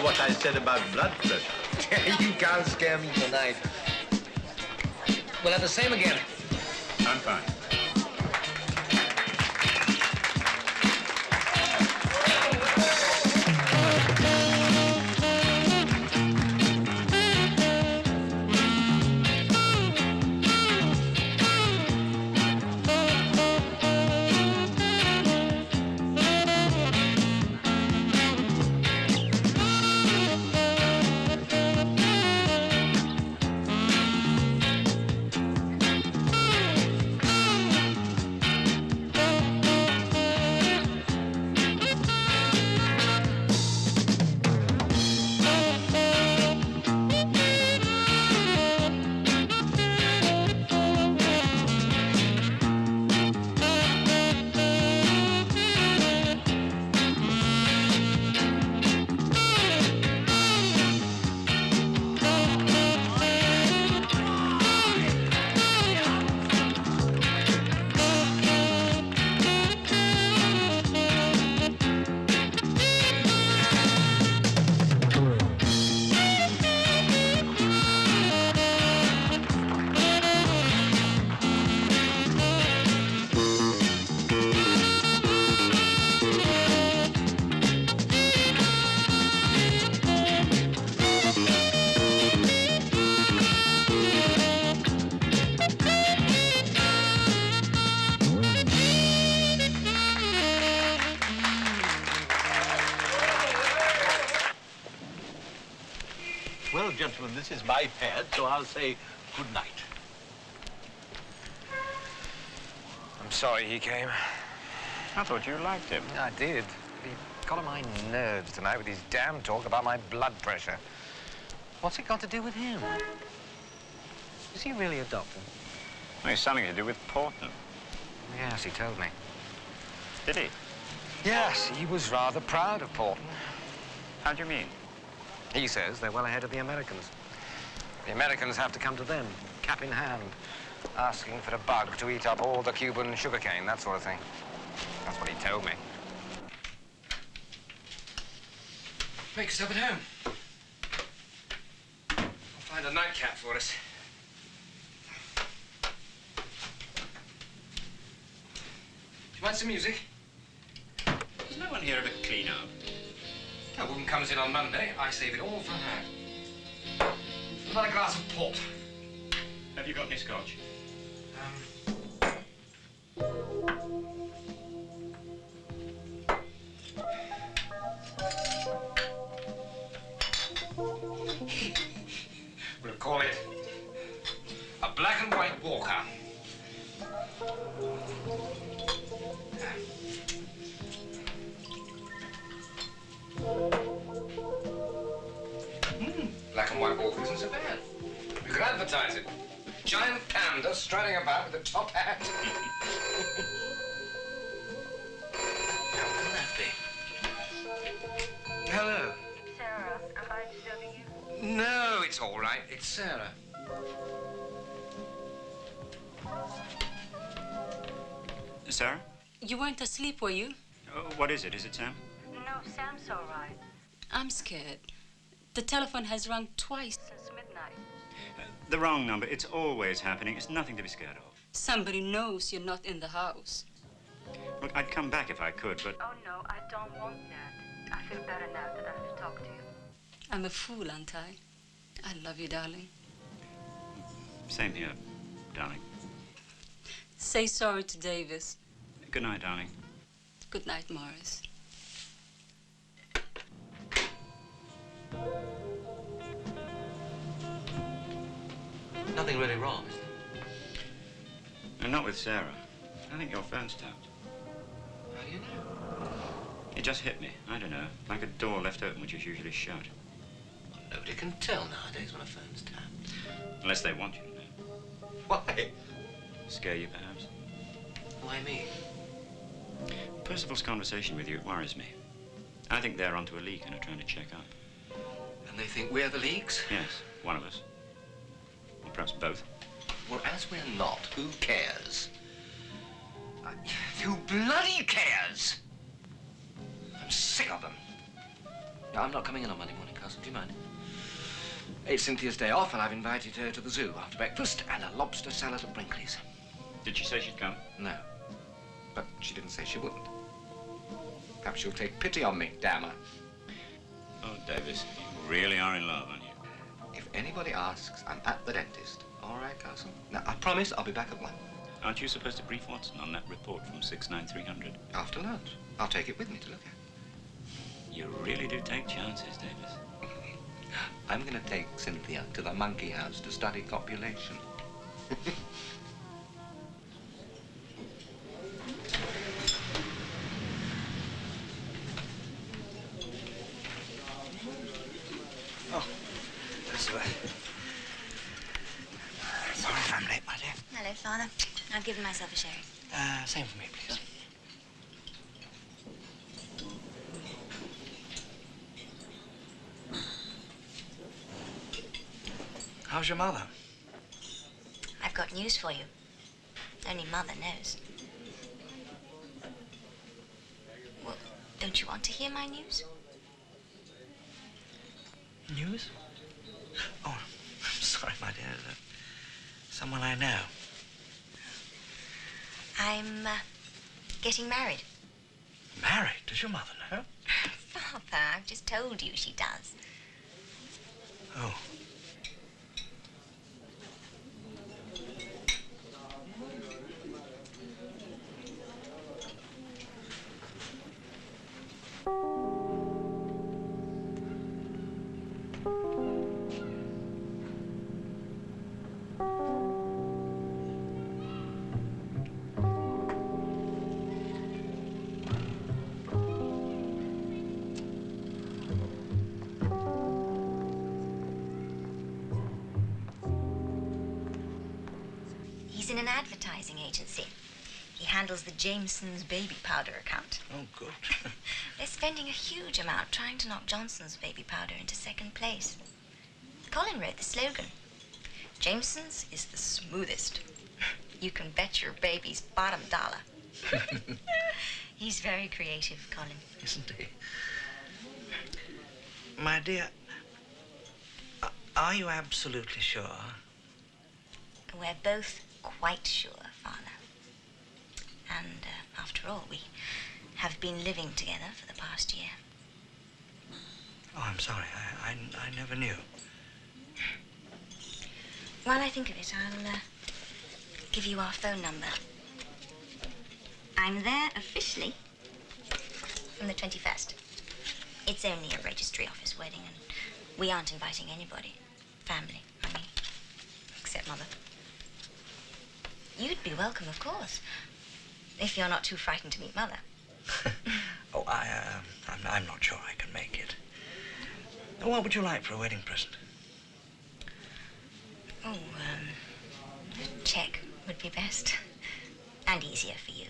what I said about blood pressure. You can't scare me tonight. We'll have the same again. I'm fine. Well, gentlemen, this is my pad, so I'll say good night. I'm sorry he came. I thought you liked him. I did. He got on my nerves tonight with his damn talk about my blood pressure. What's it got to do with him? Is he really a doctor? Well, it's something to do with Portland. Yes, he told me. Did he? Yes, he was rather proud of Portland. How do you mean? He says they're well ahead of the Americans. The Americans have to come to them, cap in hand, asking for a bug to eat up all the Cuban sugarcane, that sort of thing. That's what he told me. Make yourself at home. I'll find a nightcap for us. Do you want some music? Does no one here ever clean up? A woman comes in on Monday. I save it all for her. Another glass of port. Have you got any scotch? We'll call it a black and white walker. Black and white walker isn't so bad. We could advertise it. Giant panda striding about with a top hat. How can that be? Hello. Sarah, am I disturbing you? No, it's all right. It's Sarah. Sarah? You weren't asleep, were you? What is it? Is it Sam? No, Sam's all right. I'm scared. The telephone has rung twice. Since midnight. The wrong number. It's always happening. It's nothing to be scared of. Somebody knows you're not in the house. Look, I'd come back if I could, but... Oh, no, I don't want that. I feel better now that I've talked to you. I'm a fool, aren't I? I love you, darling. Same here, darling. Say sorry to Davis. Good night, darling. Good night, Morris. Nothing really wrong, is there? No, not with Sarah. I think your phone's tapped. How do you know? It just hit me. I don't know. Like a door left open, which is usually shut. Well, nobody can tell nowadays when a phone's tapped. Unless they want you to know. Why? Scare you, perhaps? Why me? Percival's conversation with you worries me. I think they're onto a leak and are trying to check up. And they think we're the leaks? Yes, one of us. Or perhaps both. Well, as we're not, who cares? Who bloody cares? I'm sick of them. No, I'm not coming in on Monday morning. Castle. Do you mind? It's Cynthia's day off, and I've invited her to the zoo after breakfast and a lobster salad at Brinkley's. Did she say she'd come? No. But she didn't say she wouldn't. Perhaps she'll take pity on me, damn her. Oh, Davis, you really are in love, aren't you? If anybody asks, I'm at the dentist. All right, Castle? Now, I promise I'll be back at 1. Aren't you supposed to brief Watson on that report from 69300? After lunch. I'll take it with me to look at. You really do take chances, Davis. I'm going to take Cynthia to the monkey house to study copulation. Oh, that's all right. Sorry if I'm late, my dear. Hello, Father. I've given myself a sherry. Same for me, please. How's your mother? I've got news for you. Only Mother knows. Well, don't you want to hear my news? News? Oh, I'm sorry, my dear. Someone I know. I'm getting married. Married? Does your mother know? Father, I've just told you she does. Oh. He's in an advertising agency. He handles the Jameson's baby powder account. Oh, good. They're spending a huge amount trying to knock Johnson's baby powder into 2nd place. Colin wrote the slogan. Jameson's is the smoothest. You can bet your baby's bottom dollar. He's very creative, Colin. Isn't he? My dear, are you absolutely sure? We're both quite sure, Father. And after all, we have been living together for the past year. Oh, I'm sorry. I never knew. While I think of it, I'll give you our phone number. I'm there officially from the 21st. It's only a registry office wedding, and we aren't inviting anybody. Family, I mean, except Mother. You'd be welcome, of course, if you're not too frightened to meet Mother. Oh, I'm not sure I can make it. What would you like for a wedding present? Oh, a check would be best. And easier for you.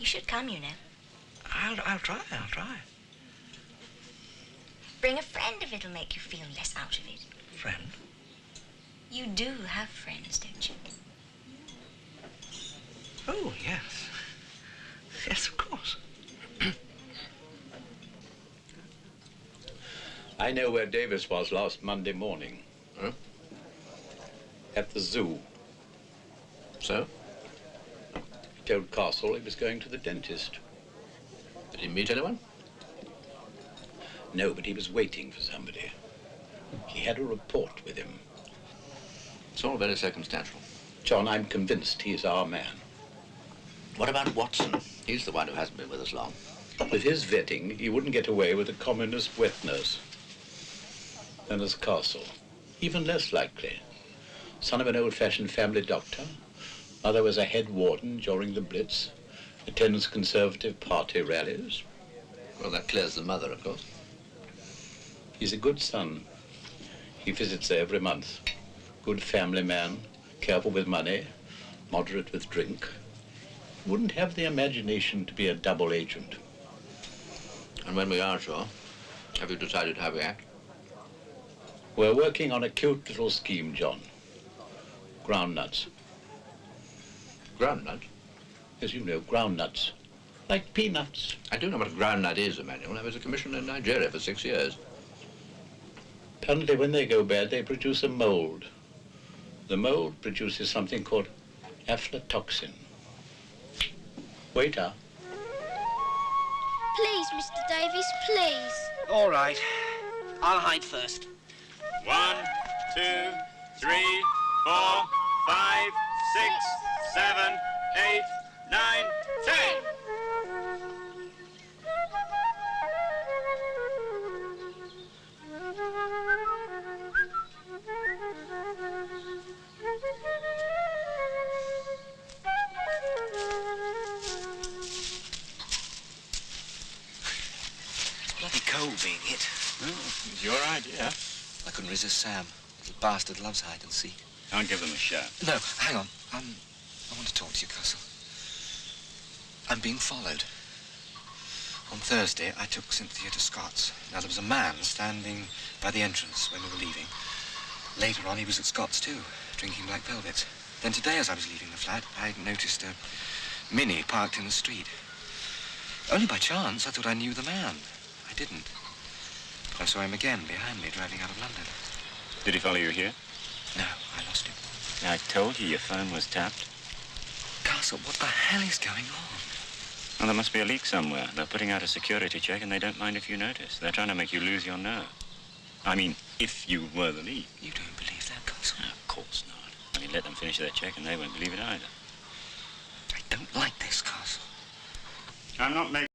You should come, you know. I'll try. Bring a friend if it'll make you feel less out of it. Friend? You do have friends, don't you? Oh, yes. Yes, of course. I know where Davis was last Monday morning. Huh? At the zoo. So? He told Castle he was going to the dentist. Did he meet anyone? No, but he was waiting for somebody. He had a report with him. It's all very circumstantial. John, I'm convinced he's our man. What about Watson? He's the one who hasn't been with us long. With his vetting, he wouldn't get away with a communist wet nurse. And as Castle, even less likely. Son of an old-fashioned family doctor. Mother was a head warden during the Blitz. Attends Conservative Party rallies. Well, that clears the mother, of course. He's a good son. He visits her every month. Good family man, careful with money, moderate with drink. Wouldn't have the imagination to be a double agent. And when we are sure, have you decided how we act? We're working on a cute little scheme, John. Groundnuts. Groundnuts? As you know, groundnuts. Like peanuts. I do know what a groundnut is, Emmanuel. I was a commissioner in Nigeria for 6 years. Apparently, when they go bad, they produce a mold. The mold produces something called aflatoxin. Waiter. Please, Mr. Davies, please. All right. I'll hide first. 1, 2, 3, 4, 5, 6, 7, 8, 9, 10. Bloody cold being hit. Well, it was your idea. I couldn't resist Sam. Little bastard loves hide and seek. I'll give them a shot. No, hang on. I want to talk to you, Castle. I'm being followed. On Thursday, I took Cynthia to Scott's. Now, there was a man standing by the entrance when we were leaving. Later on, he was at Scott's, too, drinking black velvet. Then today, as I was leaving the flat, I noticed a Mini parked in the street. Only by chance, I thought I knew the man. I didn't. But I saw him again behind me, driving out of London. Did he follow you here? No, I lost him. I told you your phone was tapped. Castle, what the hell is going on? Well, there must be a leak somewhere. They're putting out a security check, and they don't mind if you notice. They're trying to make you lose your nerve. I mean, if you were the leak. You don't believe that, Castle? No, of course not. I mean, let them finish their check, and they won't believe it either. I don't like this, Castle. I'm not making